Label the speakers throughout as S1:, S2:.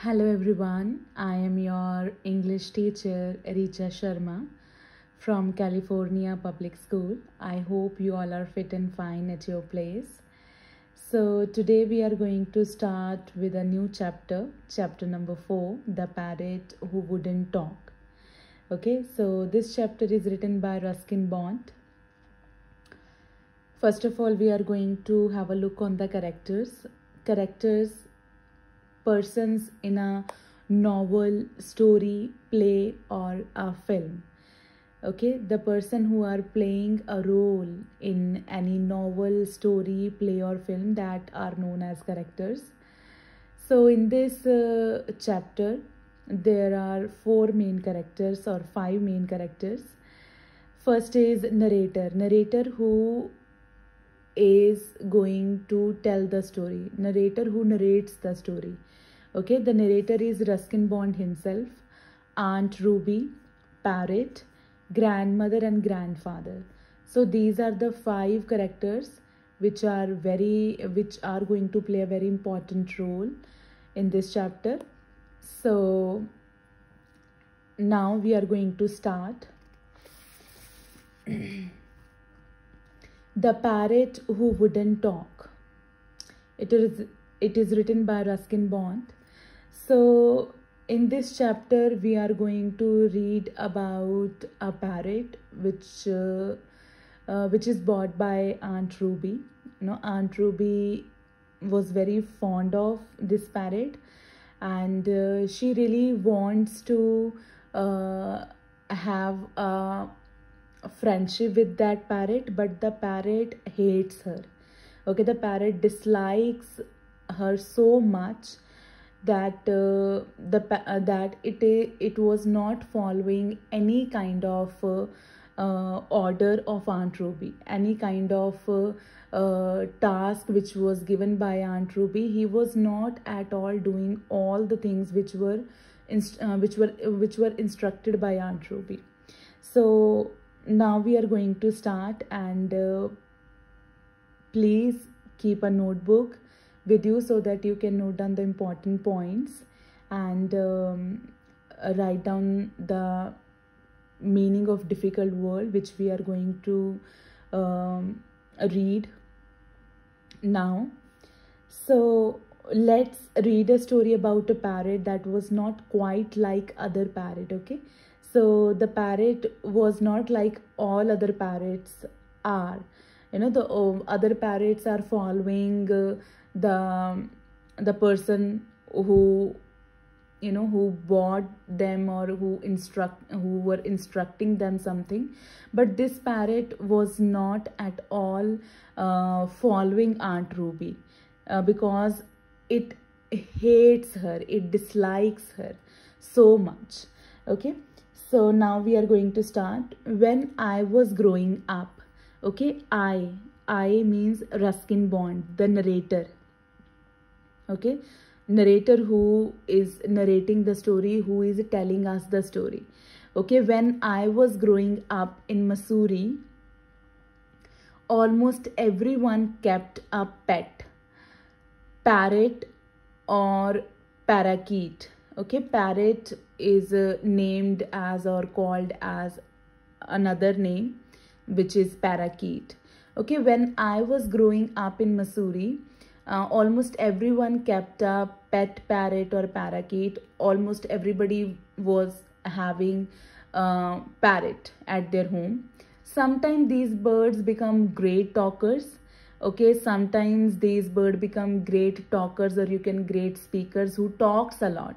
S1: Hello everyone, I am your English teacher Richa Sharma from California Public School. I hope you all are fit and fine at your place. So today we are going to start with a new chapter, chapter number 4, The Parrot Who Wouldn't Talk. Okay, so this chapter is written by Ruskin Bond. First of all, we are going to have a look on the characters, persons in a novel, story, play, or a film. Okay, the person who are playing a role in any novel, story, play, or film, that are known as characters. So in this chapter there are 4 main characters or 5 main characters. First is narrator who is going to tell the story, narrator who narrates the story. Okay, the narrator is Ruskin Bond himself, Aunt Ruby, Parrot, grandmother and grandfather. So these are the 5 characters which are going to play a very important role in this chapter. So now we are going to start. The Parrot Who Wouldn't Talk. It is written by Ruskin Bond. So in this chapter we are going to read about a parrot which is bought by Aunt Ruby. Aunt Ruby was very fond of this parrot, and she really wants to have a friendship with that parrot, but the parrot hates her. Okay, the parrot dislikes her so much that it was not following any kind of order of Aunt Ruby, any kind of task which was given by Aunt Ruby. He was not at all doing all the things which were instructed by Aunt Ruby. So now we are going to start, and please keep a notebook with you so that you can note down the important points and write down the meaning of difficult word which we are going to read now. So let's read a story about a parrot that was not quite like other parrot. Okay, so the parrot was not like all other parrots are. The other parrots are following the person who bought them or who were instructing them something. But this parrot was not at all following Aunt Ruby because it hates her, it dislikes her so much. Okay, so now we are going to start. When I was growing up. Okay, I means Ruskin Bond, the narrator. Okay, narrator who is narrating the story, who is telling us the story. Okay, when I was growing up in Missouri, almost everyone kept a pet parrot or parakeet. Okay, parrot is named as or called as another name, which is parakeet. Okay, when I was growing up in Missouri, almost everyone kept a pet parrot or parakeet. Almost everybody was having parrot at their home. Sometimes these birds become great talkers. Okay, sometimes these birds become great talkers, or you can great speakers who talks a lot.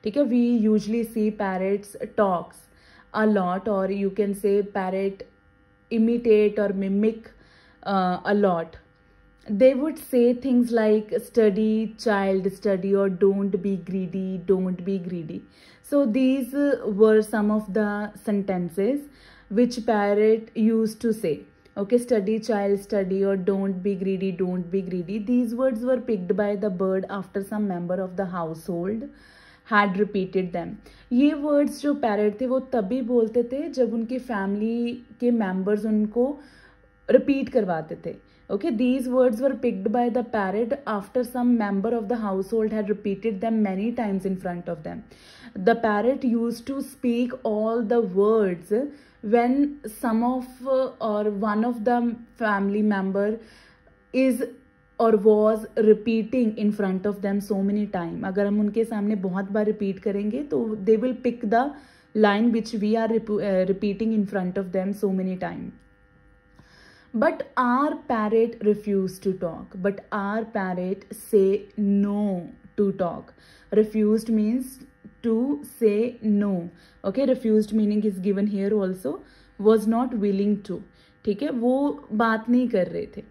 S1: Okay, we usually see parrots talks a lot, or you can say parrot imitate or mimic a lot. They would say things like study child study, or don't be greedy, don't be greedy. So these were some of the sentences which parrot used to say. Okay, study child study, or don't be greedy, don't be greedy. These words were picked by the bird after some member of the household had repeated them. ये words जो parrot थे वो तभी बोलते थे जब उनकी family के members उनको repeat करवाते थे. Okay, these words were picked by the parrot after some member of the household had repeated them many times in front of them. The parrot used to speak all the words when some of or one of the family member is और was repeating in front of them so many time. अगर हम उनके सामने बहुत बार repeat करेंगे तो they will pick the line which we are repeating in front of them so many time. But our parrot refused to talk. But our parrot say no to talk. Refused means to say no. Okay, refused meaning is given here also. Was not willing to. ठीक है, वो बात नहीं कर रहे थे.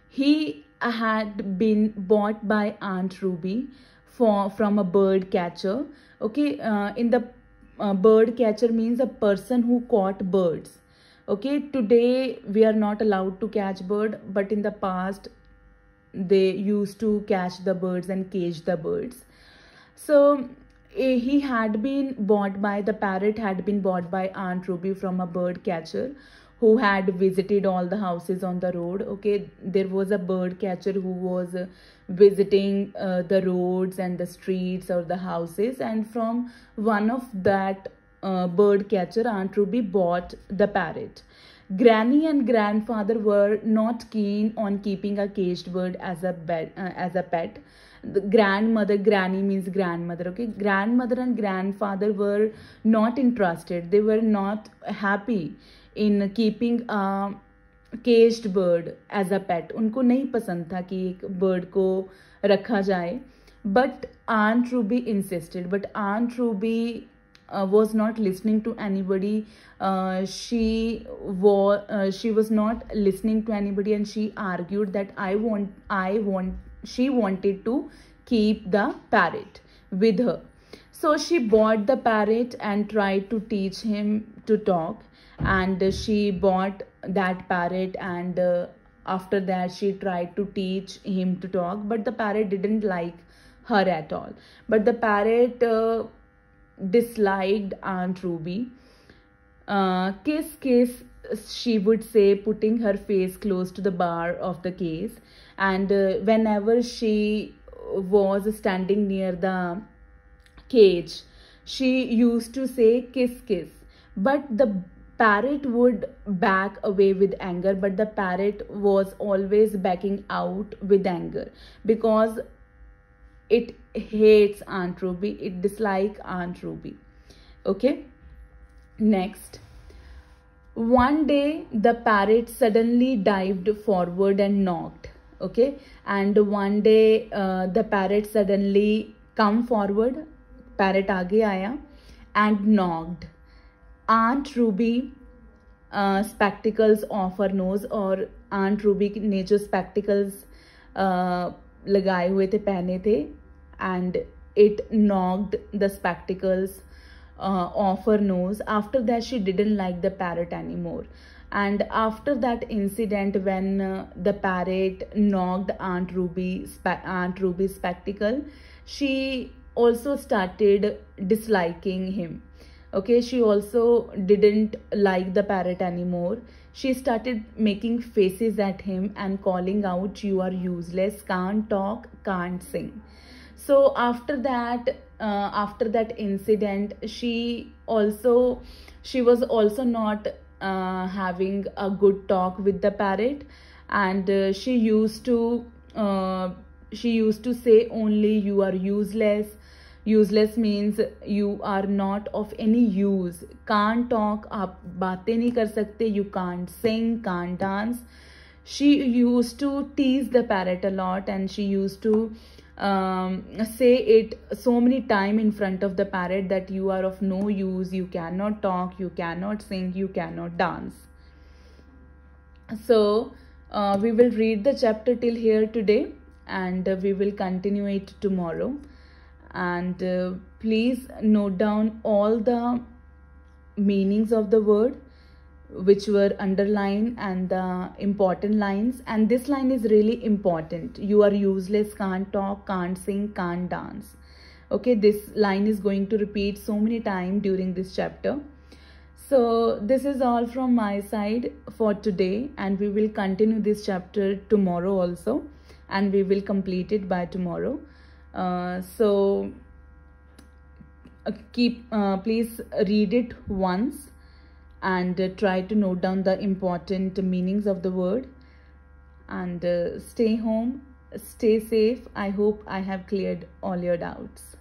S1: He had been bought by Aunt Ruby from a bird catcher. Okay, in the bird catcher means a person who caught birds. Okay, today we are not allowed to catch bird, but in the past they used to catch the birds and cage the birds. So he had been bought by, the parrot had been bought by Aunt Ruby from a bird catcher who had visited all the houses on the road. Okay, there was a bird catcher who was visiting the roads and the streets or the houses, and from one of that bird catcher, Aunt Ruby bought the parrot. Granny and grandfather were not keen on keeping a caged bird as a pet. The grandmother, granny means grandmother, okay, grandmother and grandfather were not interested. They were not happy in keeping a caged bird as a pet. उनको नहीं पसंद था कि एक bird को रखा जाए. But Aunt Ruby insisted. But Aunt Ruby was not listening to anybody. She was not listening to anybody, and she argued that she wanted to keep the parrot with her. So she bought the parrot and tried to teach him to talk. And she bought that parrot, and after that she tried to teach him to talk, but the parrot didn't like her at all. But the parrot disliked Aunt Ruby. Kiss, kiss, she would say, putting her face close to the bar of the case. And whenever she was standing near the cage, she used to say kiss, kiss. But the parrot would back away with anger. But the parrot was always backing out with anger because it hates Aunt Ruby. It dislikes Aunt Ruby. Okay. Next. One day the parrot suddenly dived forward and knocked. Okay. And one day the parrot suddenly come forward. Parrot आगे आया and knocked. Aunt Ruby spectacles off her nose, और Aunt Ruby ने जो spectacles लगाए हुए थे, पहने थे, and it knocked the spectacles off her nose. After that she didn't like the parrot anymore. And after that incident, when the parrot knocked Aunt Ruby's spectacle, she also started disliking him. Okay, she also didn't like the parrot anymore. She started making faces at him and calling out, "You are useless, can't talk, can't sing." So after that incident, she was also not having a good talk with the parrot, and she used to say only, "You are useless." Useless means you are not of any use. Can't talk, आप बातें नहीं कर सकते. You can't sing, can't dance. She used to tease the parrot a lot, and she used to say it so many times in front of the parrot that you are of no use, you cannot talk, you cannot sing, you cannot dance. So we will read the chapter till here today, and we will continue it tomorrow. And please note down all the meanings of the word which were underlined and the important lines. And this line is really important. You are useless, can't talk, can't sing, can't dance. Okay, this line is going to repeat so many times during this chapter. So this is all from my side for today, and we will continue this chapter tomorrow also, and we will complete it by tomorrow. So please read it once and try to note down the important meanings of the word, and stay home, stay safe. I hope I have cleared all your doubts.